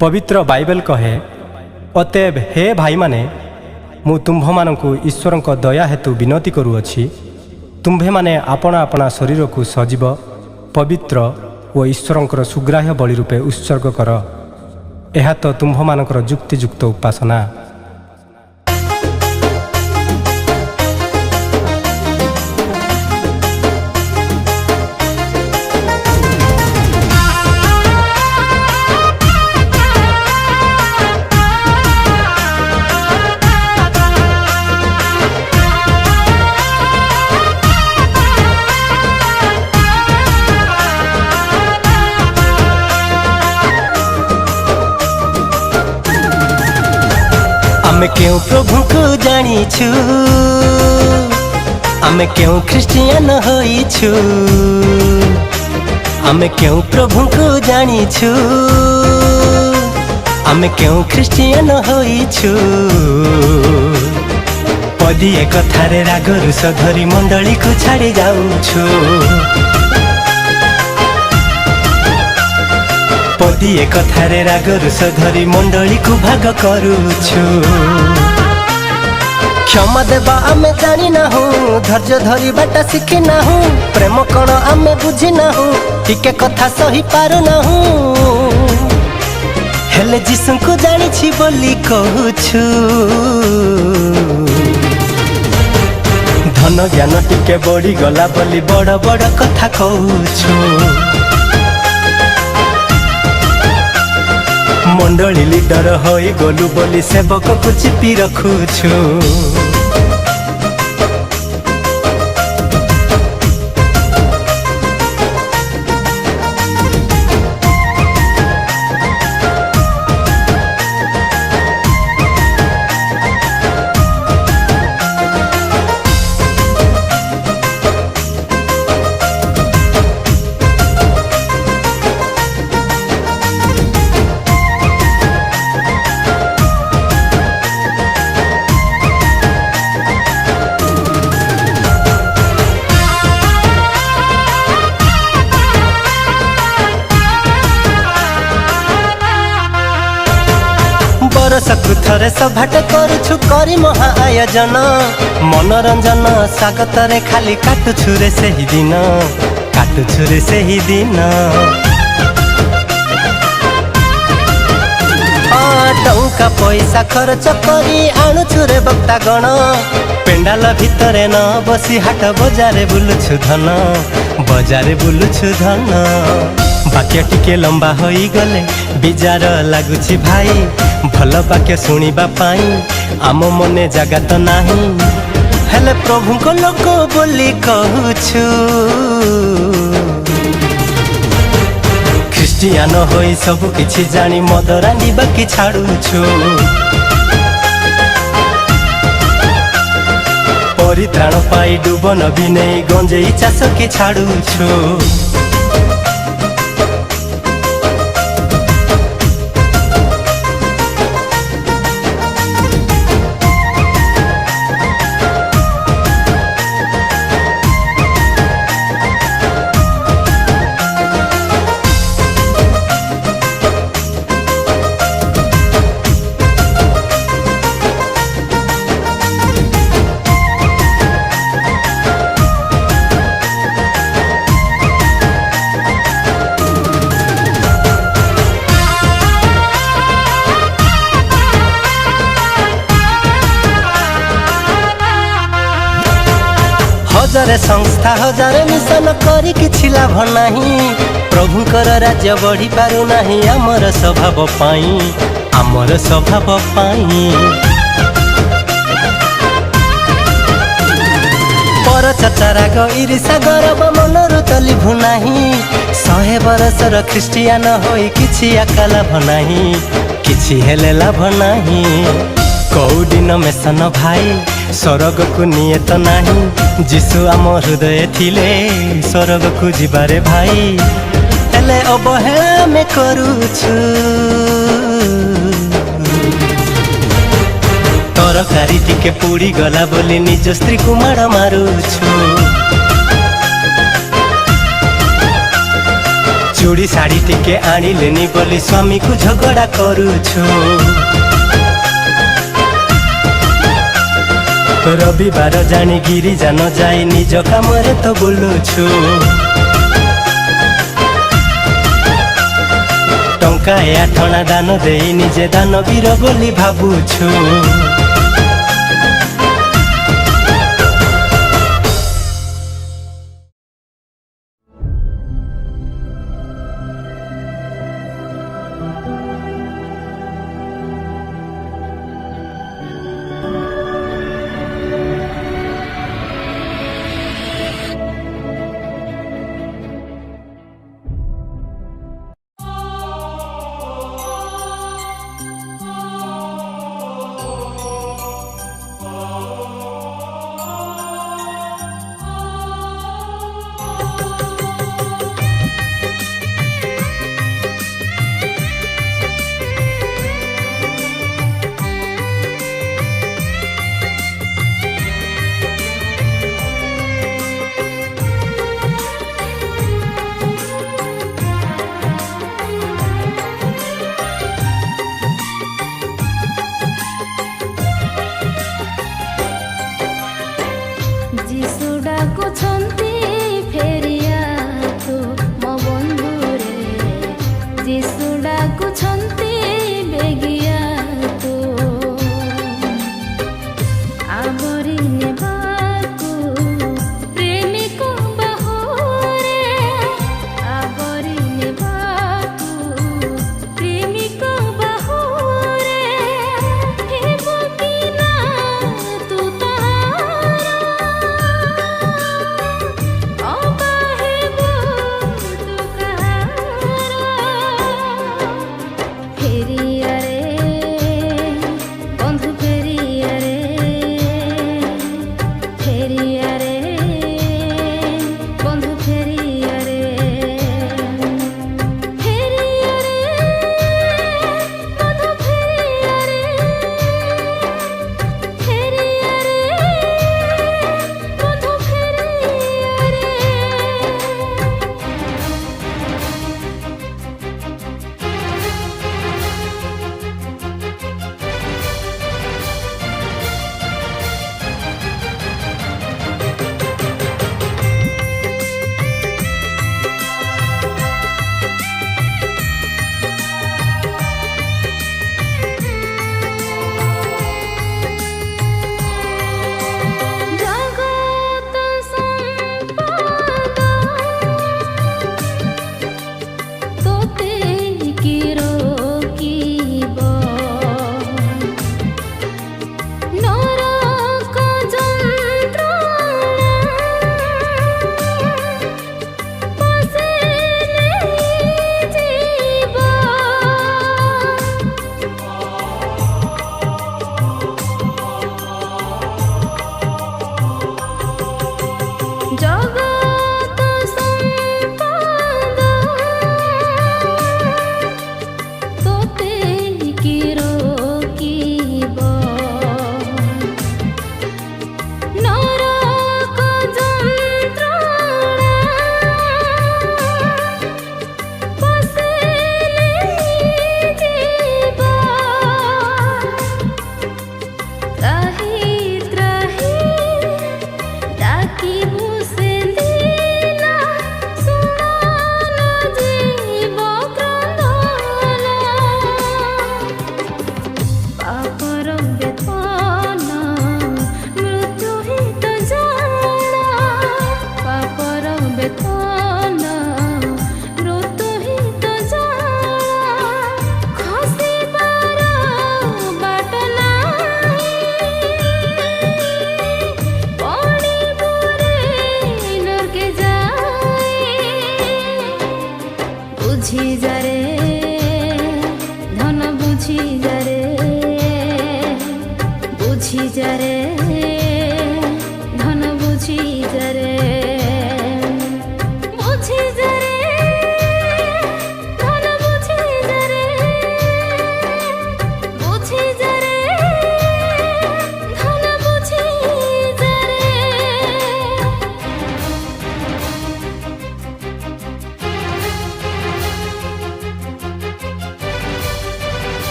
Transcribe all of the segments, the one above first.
पवित्र बाइबल कहे, अतएव हे भाई माने मु तुम्भ मानकु ईश्वर दया हेतु विनती करुअछि, तुम्भे माने आपणा आपणा शरीर को सजीव पवित्र और ईश्वर सुग्राह्य बलि रूपे उत्सर्ग कर। यह तो तुम्भ मानकर जुक्तियुक्त उपासना। आमे क्यों प्रभु को जानिछु, आमे क्यों ख्रिस्टियन होइछु, आमे क्यों प्रभु को जानिछु, आमे क्यों ख्रिस्टियन होइछु। पदिए कथारे राग रुष धरी मंडली को छाड़ी जाउछु, पदिए कथारे राग रुष धरी मंडली को भाग करुछु। क्षमा देवा आमे जानी नाहु, धैर्य धरी बाटा शिखी नाहु, प्रेम कण आमे बुझी नाहु, टिके कथा सही पारु नाहु। हेले जीसु को जानिछि बोली कहूछु, धन ज्ञान टिके बढ़ी गला बोली बड़ बड़ कथा कहूछु। मंडली लीडर होई गलु बोली सेवक को चिपी रखुछु। बरसकु थरे सभाटे करुछु करी महा आयोजन, मनोरंजन स्वागत रे खाली काटुछु रे सही दिन, काटुछु रे सही दिन। टंका पैसा खर्च करी आणुछु रे बक्ता गण, पेंडाल भितरे न बसी हाट बजारे बुलुछु धन, बजारे बुलुछु धन। बाक्य टिके लंबा होई गले बिजार लागुछि भाई, भल बाक्य सुनिबा पाई आम मने जागा तो नाही। हेले प्रभु को लोक बोली कहूछु, ख्रिस्टियान होई सब किछि जानी मद रांधिबा कि छाड़ुछु। परित्राण पाई डुबन भी नहीं गंजेई चाष कि छाड़ुछु। हजारे संस्था हजारे मिशन करी किछि लाभ नाही, प्रभुकर राज्य बढ़ी पारु नाही आमर स्वभाव पाई, आमर स्वभाव पाई। पर चर्चा राग ईर्षा गर्व मनरु तलिभु नाही, 100 बरसर ख्रिस्टियान होई किछि आका लाभ नाही, किछि हेले लाभ नाही। कौदिन मेसन भाई स्वर्ग को निये तो नाही, जीसु आम हृदय थिले स्वर्ग को जिबारे भाई। हेले अवहेला में करुछु, तरकारी टिके पुड़ी गला बोली निज स्त्री को माड़ मारुछु। चूड़ी साड़ी टिके आनिलेनी बोली स्वामी को झगड़ा करुछु। रविवार जानी गिरिजा न जाई निज कामरे तो बुलुछु। टंकाए आठना दान देई निजे दानवीर बोली भाबुछु।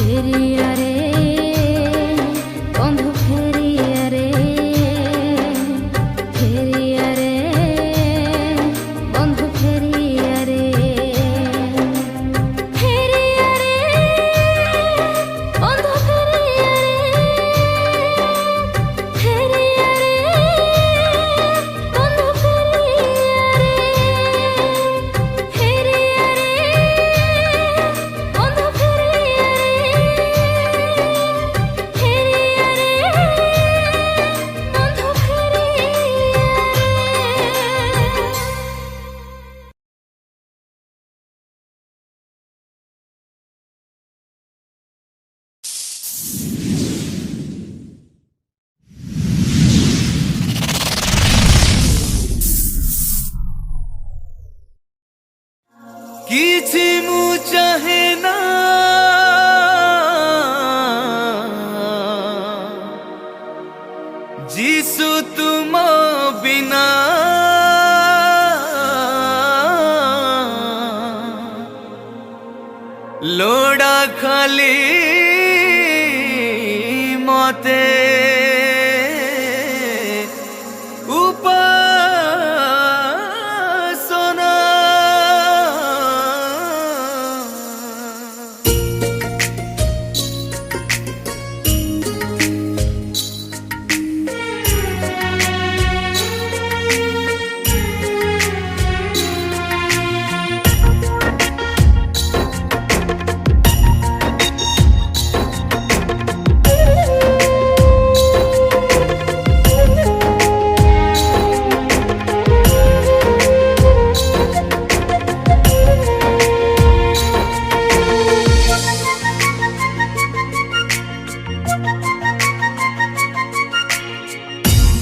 ফেরিয়া রে বন্ধু ফেরিয়া রে ফেরিয়া রে বন্ধু ফেরিয়া রে ফেরিয়া রে বন্ধু ফেরিয়া রে ফেরিয়া রে বন্ধু ফেরিয়া রে ফেরিয়া রে বন্ধু ফেরিয়া রে ফেরিয়া রে বন্ধু किछि मु चाहे ना जीसु तुम बिना लोड़ा खाली मते उपासना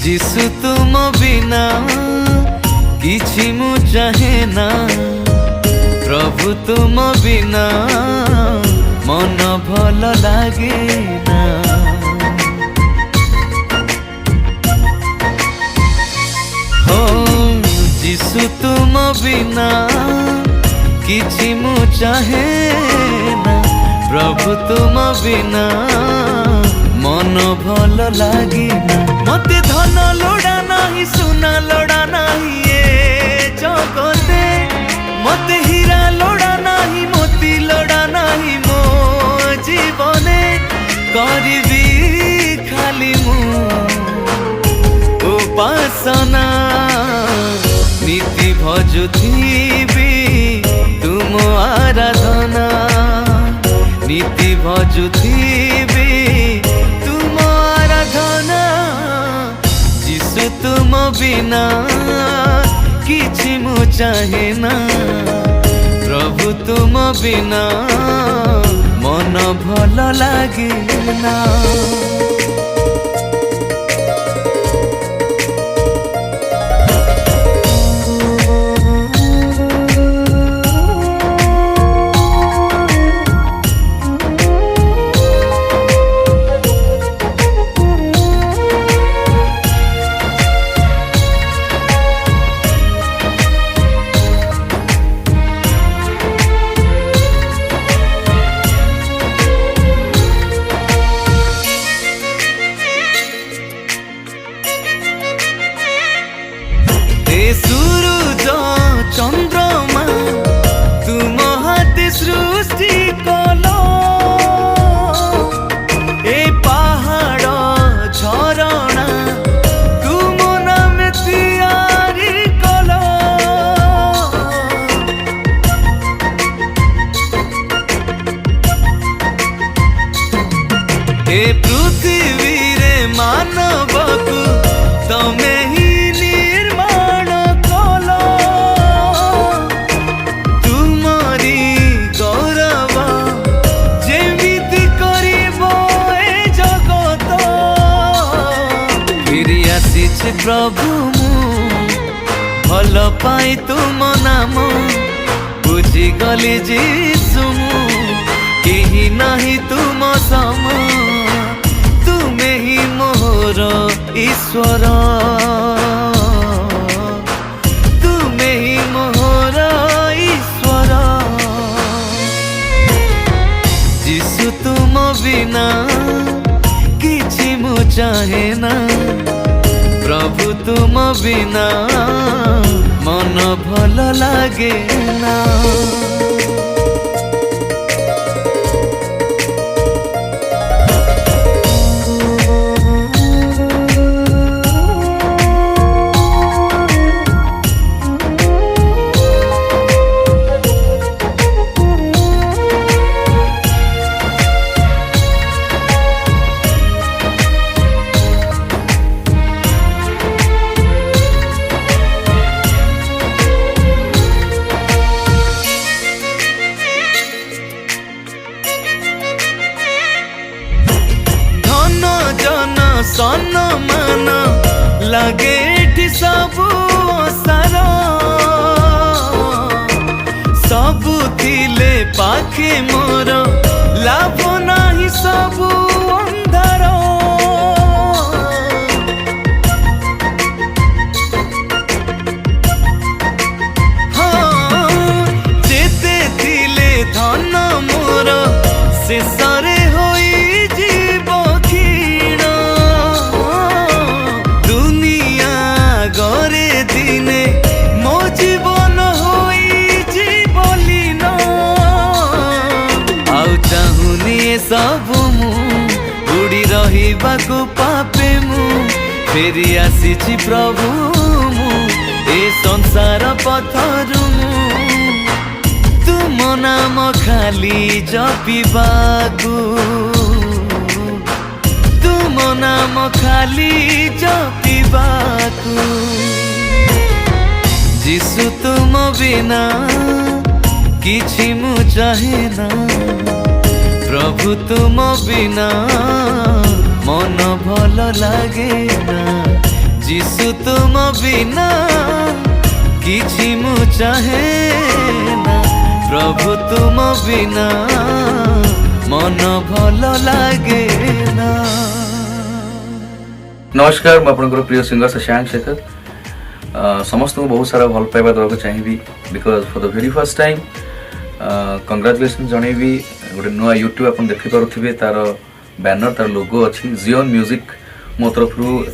जिसु तुम बिना किछि मु चाहे ना प्रभु तुम बिना मन भल लागे ना हो जिसु तुम बिना किछि मु चाहे ना प्रभु तुम बिना मन भल लागे ना मते धन लोड़ा नाही सुना लोड़ा नाही ए जगते मते हीरा लोड़ा नाही मोती लोड़ा नाही मो जीवने करबी खाली मु उपासना नीति भजुथिबी तुम आराधना नीति भजुथिबी तुम आराधना जिसु तुम बिना किछि मु चाहे ना प्रभु तुम बिना मन भल लागे ना सूरज चंद्रमा तुम हाथे सृष्टि कलो ए पहाड़ झरणा तुम नाम तैयारी कलो ए पृथ्वी रे मानव को तमे ही निर्माण कलो तुमरी गौरव जेमिति करिबो ए जगत फिरि आसीछे प्रभु मु भल पाई तुम नाम बुझी गली जीसु मु केही नाही तुम सम तुमे ही मोर ईश्वर तुमे ही मोर ईश्वर जिसु तु तुम बिना किछि मु चाहे ना प्रभु तुम बिना मन भल लागे ना सन मान लगे एठी सबु सार सबु थिले पाखे मोर लाभ नाही सबु अंधार जेते थिले धन मोर शेषरे होई जीव क्षीण दुनिया गरे दिने मो जीवन होई जीवलीन आउ चाहुनी सब मु उड़ी रहिबाकु पापे मु फेरी आसीछि प्रभु मु ए संसार पथरु तुम नाम खाली जपिबाकु तुम नाम खाली जपिबाकु जिसु तुम बिना किछि मु चाहे ना प्रभु तुम बिना मन भल लागे ना जिसु तुम बिना किछि मु चाहे ना प्रभु तुम बिना मन भल लागे ना। नमस्कार मैं आपनकर प्रिय सिंगर शशांक शेखर समस्त को बहुत सारा भल पाइबा देवाक चाहिए because for the very first time congratulation जनइबी गोटे नुआ यूट्यूब आप देखिपे तार बैनर तार लोगो अच्छी जियोन म्यूजिक मो तरफ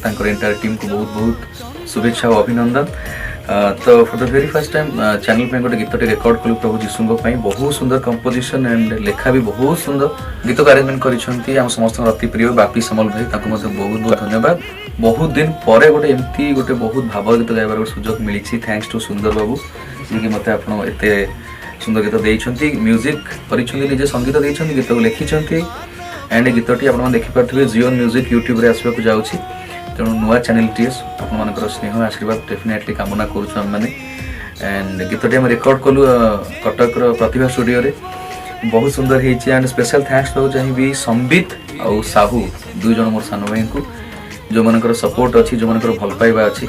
एंटायर टीम को बहुत बहुत शुभेच्छा और अभिनंदन। तो for the very first time channel पे गोटे गीत रेकर्ड कलु प्रभु जीशु बहुत सुंदर कंपोजिशन एंड लेखा भी बहुत सुंदर गीत को अरेंजमेंट कर समस्त अति प्रिय बापी समल भाई बहुत बहुत धन्यवाद। बहुत दिन पर गोटे एमती गोटे बहुत भाव गीत गाइबार सुजोग मिली थैंक्स टू सुंदर बाबू जी मत आप सुंदर गीत देते म्यूजिक कर संगीत देते गीत को लिखिं एंड गीतटी आप देखिपे जियोन म्यूजिक यूट्यूब रे आसवाक जाऊँगी तेणु नुआ चैनल टी आप स्नेह आशीर्वाद डेफिनेटली कामना करें एंड गीतटी आम रेकर्ड कलु कटक प्रतिभा स्टूडियो रे बहुत सुंदर होती एंड स्पेशल थैंक्स देना चाहिए संबित और साहू दुई जन मोर सान भाई को जो मनकर सपोर्ट अच्छी जो मनकर भल पाइबा अच्छी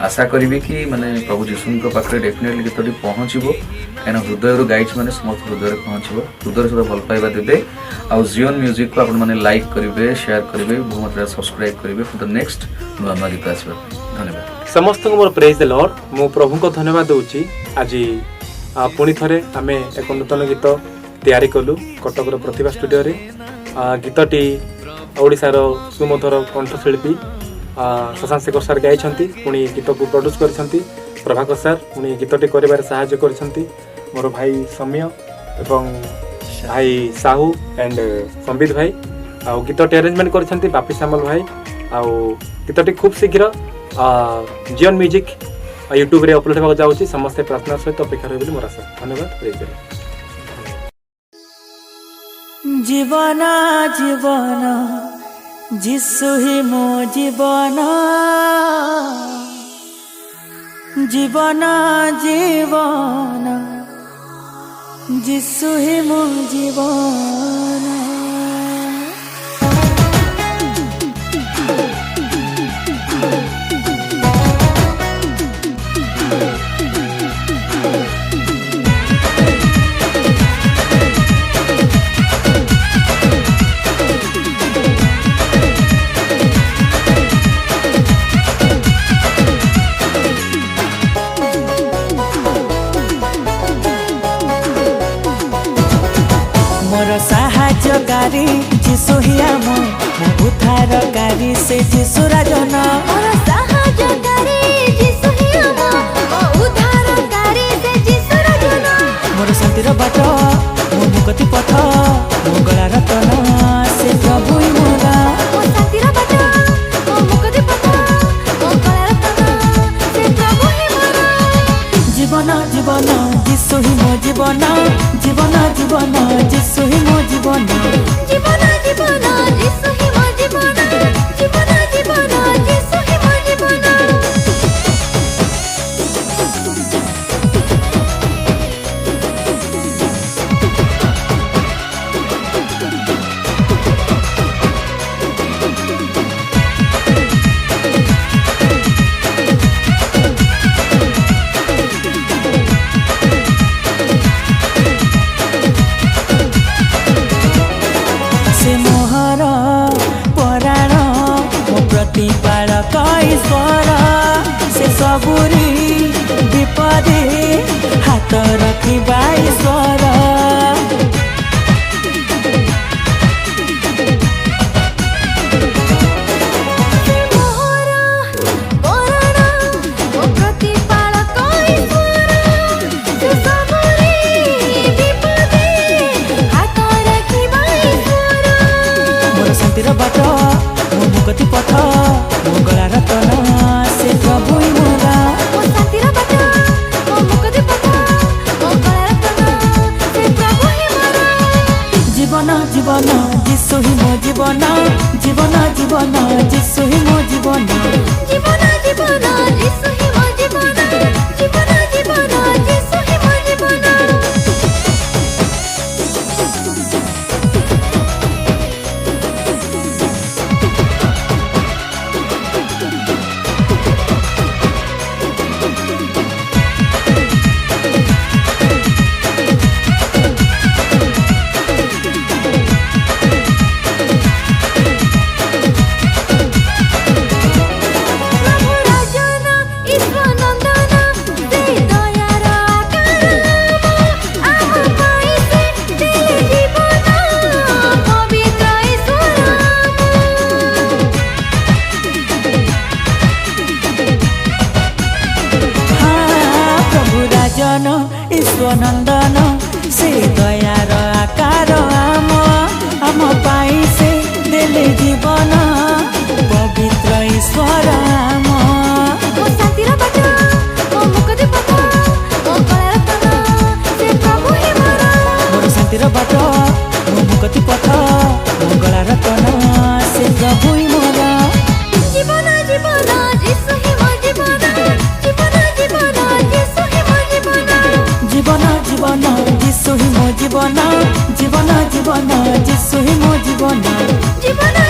आशा करी कि माने प्रभु जीशु पाखे डेफिनेटली गीतटी पहुँचो कहीं हृदय गाई मैंने समस्त हृदय पहुँचो हृदय सहित भल पाइबा देते आउ जियोन म्यूजिक को आपने लाइक करेंगे शेयर करेंगे बहुत मात्रा सब्सक्राइब करेंगे फॉर द नेक्स्ट नुआ नुआ गीत आसवा धन्यवाद समस्त मोर प्रेज द लॉर्ड मु प्रभु को धन्यवाद दूची आज पुणी थे आम एक नूतन गीत तैयारी कलु कटक प्रतिभा स्टूडियो रे गीतटी ओडिशार सुमधुर कंठशिल्पी शशांक शेखर सार गाई पुणी गीत को प्रोड्यूस कर प्रभाकर सार पुणी गीतटी कर साहाय्य कर मोर भाई सौम्य एवं भाई साहू एंड संबित भाई आउ गीतटी अरेंजमेंट कर बापी श्यामल भाई आउ गीतटी खूब शीघ्र जियोन म्यूजिक यूट्यूब रे अपलोड होगा जाऊँगी समस्ते प्रार्थना सहित अपेक्षा रही मोर आशा धन्यवाद। जीवन जीवन जिसु ही मो जीवन जीवन जीवन जिसु ही मो जीवन मोर साहाଯ୍ୟ ପାରି ଯିଶୁ ହିଁ ଆମ ଉଦ୍ଧାରକାରୀ ସେ ଯିଶୁ ରାଜନ ମୋର ସାହାଯ୍ୟକାରୀ ଯିଶୁ ହିଁ ଆମ ଉଦ୍ଧାରକାରୀ ସେ ଯିଶୁର ଜନ ମୋର ଶାନ୍ତିର ବାଟ ମୋ ମୁକ୍ତି ପଥ ମଙ୍ଗଳା ରତନ ସେ ପ୍ରଭୁ ହିଁ ମୋର ମୋ ଶାନ୍ତିର ବାଟ ମୋ ମୁକ୍ତି ପଥ ମୋ ଗଳାର ତନ ସେ ପ୍ରଭୁ ହିଁ ମୋର ଜୀବନ ଜୀବନ ଯିଶୁ ହିଁ ମୋ ଜୀବନ ଜୀବନ ଜୀବନ ଯିଶୁ ହିଁ ମୋ ଜୀବନ ଜୀବନ ଜୀବନ ଯିଶୁ ହିଁ ମୋ ଜୀବନ ଜୀବନ ଜୀବନ ଯିଶୁ ହିଁ ମୋ ଜୀବନ ସେ ମୋହର ପରାଣ ମୋ ପ୍ରତିପାଳକ ଈଶ୍ୱର ସେ ସବୁରି ବିପଦେ ହାତ ରଖିବା ଈଶ୍ୱର ମୋହର ପରାଣ ମୋ ପ୍ରତିପାଳକ ଈଶ୍ୱର ସେ ସବୁରି ବିପଦେ ହାତ ରଖିବା ଈଶ୍ୱର ମୋର ଶାନ୍ତିର ବାଟ ମୋ ମୁକ୍ତି ପଥ ମଙ୍ଗଳା ରତନ ସେ ପ୍ରଭୁ ହିଁ ମୋର ମୋ ଶାନ୍ତିର ବାଟ ମୋ ମୁକ୍ତି ପଥ ମୋ ଗଳାର ତନ ସେ ପ୍ରଭୁ ହିଁ ମୋର ଜୀବନ ଜୀବନ ଯିଶୁ ହିଁ ମୋ ଜୀବନ ଜୀବନ ଜୀବନ ଯିଶୁ ହିଁ ମୋ ଜୀବନ ଜୀବନ ଜୀବନ ଯିଶୁ ହିଁ ମୋ ଜୀବନ ଜୀବନ ଜୀବନ ଯିଶୁ ହିଁ ମୋ ଜୀବନ ପ୍ରଭୁ ରାଜନ ଈଶ୍ୱର ନନ୍ଦନ ସେ ଦୟାର ଆକାର ଆମ ପାଇଁ ସେ ଦେଲେ ଜୀବନ ପବିତ୍ର ଈଶ୍ୱର हाँ, प्रभु राजन ईश्वर नंदन से दयार आकार आम पाई से देले जीवन पवित्र ईश्वर आम ମୋ ଶାନ୍ତିର ବାଟ ମୋ ମୁକ୍ତି ପଥ ମୋ ଗଳାର ତନ ସେ ପ୍ରଭୁ ହିଁ ମୋର मोर शांतिर बाट मो मुक्ति पथ मंगला रतन से प्रभु ही मोर ଜୀବନ ଜୀବନ ଯିଶୁ ହିଁ ମୋ ଜୀବନ ଜୀବନ ଜୀବନ ଯିଶୁ ହିଁ ମୋ ଜୀବନ जीवन जीवन जिसु ही मो जीवन जीवन जीवन जिसु ही मो जीवन ଜୀବନ